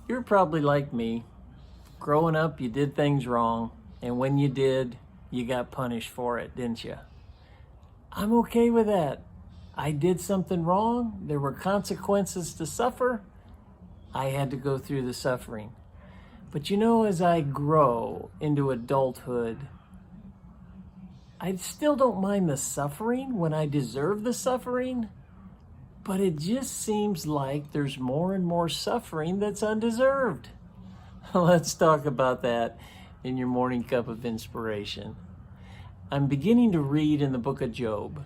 You're probably like me. Growing up, you did things wrong, and when you did, you got punished for it, didn't you? I'm okay with that. I did something wrong. There were consequences to suffer. I had to go through the suffering. But as I grow into adulthood, I still don't mind the suffering when I deserve the suffering, but it just seems like there's more and more suffering that's undeserved. Let's talk about that in your morning cup of inspiration. I'm beginning to read in the book of Job,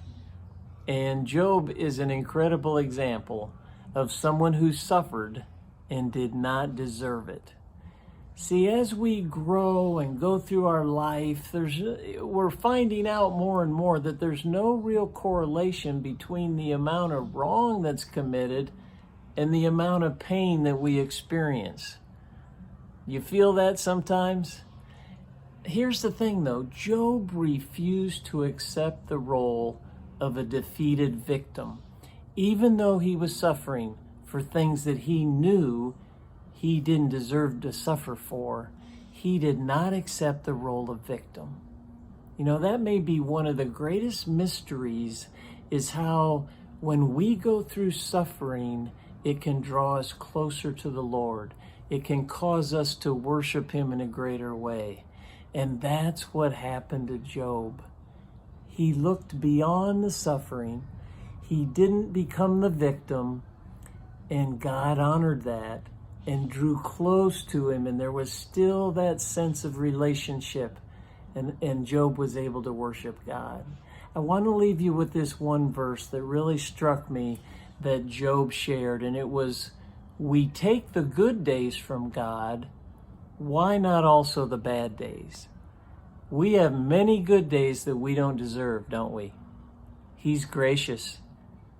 and Job is an incredible example of someone who suffered and did not deserve it. See, as we grow and go through our life, we're finding out more and more that there's no real correlation between the amount of wrong that's committed and the amount of pain that we experience. You feel that sometimes? Here's the thing though, Job refused to accept the role of a defeated victim, even though he was suffering for things that he knew he didn't deserve to suffer for. He did not accept the role of victim. That may be one of the greatest mysteries, is how when we go through suffering, it can draw us closer to the Lord. It can cause us to worship him in a greater way. And that's what happened to Job. He looked beyond the suffering. He didn't become the victim, and God honored that and drew close to him, and there was still that sense of relationship, and Job was able to worship God. I want to leave you with this one verse that really struck me that Job shared, and it was, we take the good days from God, why not also the bad days? We have many good days that we don't deserve, don't we? He's gracious,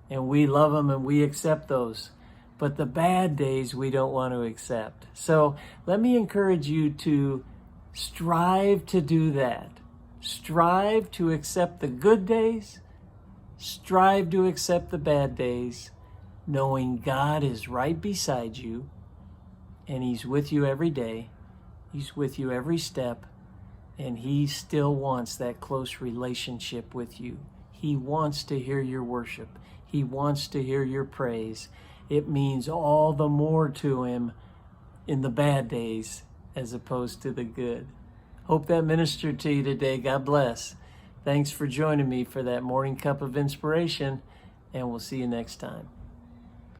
and we love him, and we accept those. But the bad days we don't want to accept. So let me encourage you to strive to do that. Strive to accept the good days. Strive to accept the bad days, knowing God is right beside you, and he's with you every day. He's with you every step, and he still wants that close relationship with you. He wants to hear your worship. He wants to hear your praise. It means all the more to him in the bad days as opposed to the good. Hope that ministered to you today. God bless. Thanks for joining me for that morning cup of inspiration, and we'll see you next time.